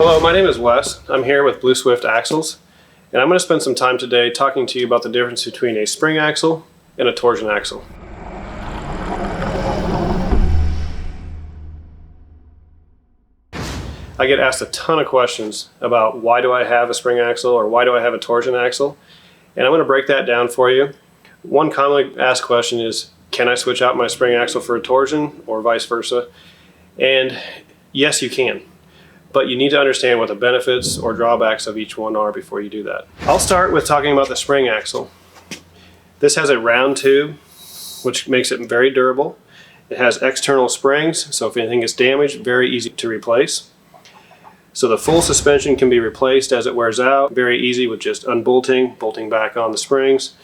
Hello, my name is Wes. I'm here with Blue Swift Axles, and I'm going to spend some time today talking to you about the difference between a spring axle and a torsion axle. I get asked a ton of questions about why do I have a spring axle or why do I have a torsion axle, and I'm going to break that down for you. One commonly asked question is, can I switch out my spring axle for a torsion or vice versa? And yes, you can. But you need to understand what the benefits or drawbacks of each one are before you do that. I'll start with talking about the spring axle. This has a round tube, which makes it very durable. It has external springs, so if anything gets damaged, very easy to replace. So the full suspension can be replaced as it wears out, very easy with just unbolting, bolting back on the springs.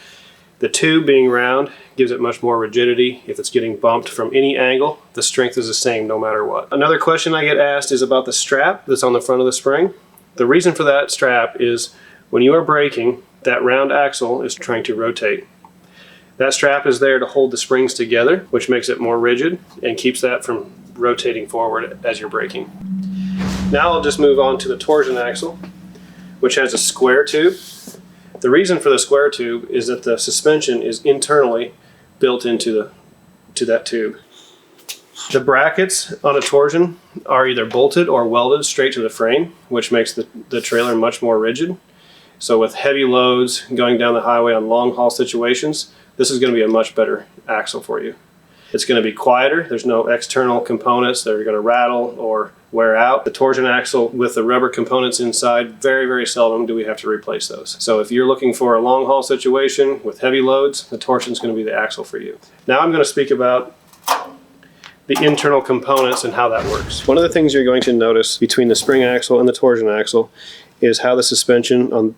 The tube being round gives it much more rigidity. If it's getting bumped from any angle, the strength is the same no matter what. Another question I get asked is about the strap that's on the front of the spring. The reason for that strap is when you are braking, that round axle is trying to rotate. That strap is there to hold the springs together, which makes it more rigid and keeps that from rotating forward as you're braking. Now I'll just move on to the torsion axle, which has a square tube. The reason for the square tube is that the suspension is internally built into that tube. The brackets on a torsion are either bolted or welded straight to the frame, which makes the trailer much more rigid. So with heavy loads going down the highway on long haul situations, this is going to be a much better axle for you. It's going to be quieter. There's no external components that are going to rattle or wear out. The torsion axle with the rubber components inside, very, very seldom do we have to replace those. So if you're looking for a long haul situation with heavy loads, the torsion is going to be the axle for you. Now I'm going to speak about the internal components and how that works. One of the things you're going to notice between the spring axle and the torsion axle is how the suspension on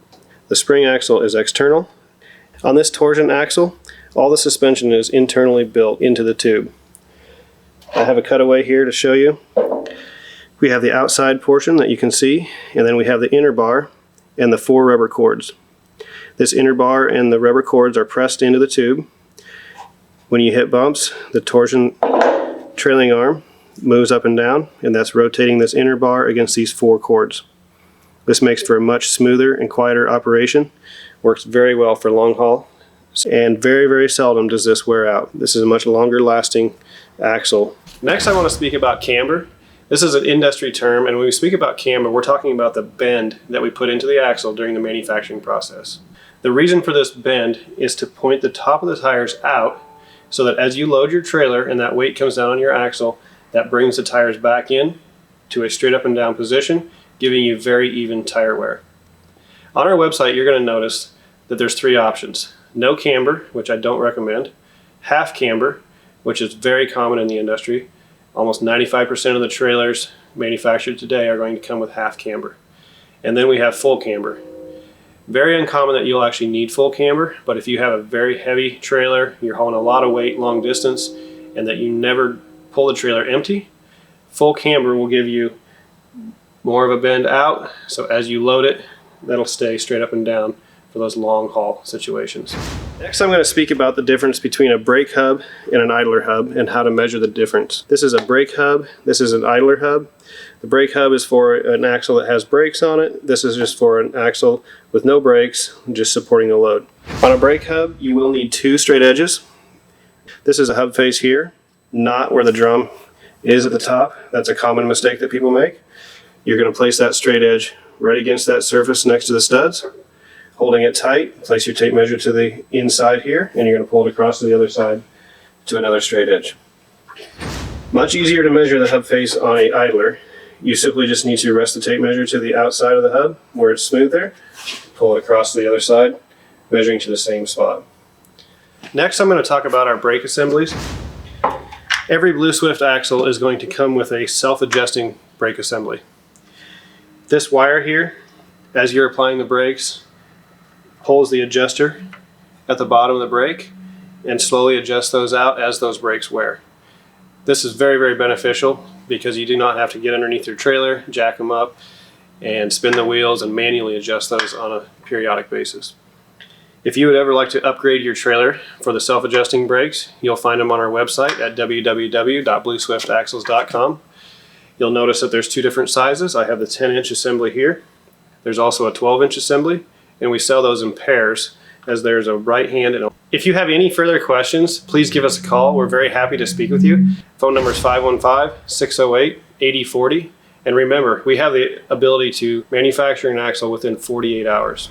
the spring axle is external. On this torsion axle, all the suspension is internally built into the tube. I have a cutaway here to show you. We have the outside portion that you can see, and then we have the inner bar and the 4 rubber cords. This inner bar and the rubber cords are pressed into the tube. When you hit bumps, the torsion trailing arm moves up and down, and that's rotating this inner bar against these 4 cords. This makes for a much smoother and quieter operation. Works very well for long haul, and very, very seldom does this wear out. This is a much longer lasting axle. Next I want to speak about camber. This is an industry term, and when we speak about camber, we're talking about the bend that we put into the axle during the manufacturing process. The reason for this bend is to point the top of the tires out so that as you load your trailer and that weight comes down on your axle, that brings the tires back in to a straight up and down position, giving you very even tire wear. On our website, you're going to notice that there's 3 options. No camber, which I don't recommend. Half camber, which is very common in the industry. Almost 95% of the trailers manufactured today are going to come with half camber. And then we have full camber. Very uncommon that you'll actually need full camber, but if you have a very heavy trailer, you're hauling a lot of weight long distance, and that you never pull the trailer empty, full camber will give you more of a bend out, so as you load it, that'll stay straight up and down for those long haul situations. Next I'm going to speak about the difference between a brake hub and an idler hub and how to measure the difference. This is a brake hub, this is an idler hub. The brake hub is for an axle that has brakes on it. This is just for an axle with no brakes, just supporting the load. On a brake hub you will need 2 straight edges. This is a hub face here, not where the drum is at the top. That's a common mistake that people make. You're going to place that straight edge right against that surface next to the studs. Holding it tight, place your tape measure to the inside here, and you're going to pull it across to the other side to another straight edge. Much easier to measure the hub face on an idler. You simply just need to rest the tape measure to the outside of the hub where it's smooth there, pull it across to the other side, measuring to the same spot. Next I'm going to talk about our brake assemblies. Every Blue Swift axle is going to come with a self-adjusting brake assembly. This wire here, as you're applying the brakes, pulls the adjuster at the bottom of the brake and slowly adjusts those out as those brakes wear. This is very, very beneficial because you do not have to get underneath your trailer, jack them up, and spin the wheels and manually adjust those on a periodic basis. If you would ever like to upgrade your trailer for the self-adjusting brakes, you'll find them on our website at www.blueswiftaxles.com. You'll notice that there's two different sizes. I have the 10-inch assembly here. There's also a 12-inch assembly, and we sell those in pairs, as there's a right hand and a... If you have any further questions, please give us a call. We're very happy to speak with you. Phone number is 515-608-8040. And remember, we have the ability to manufacture an axle within 48 hours.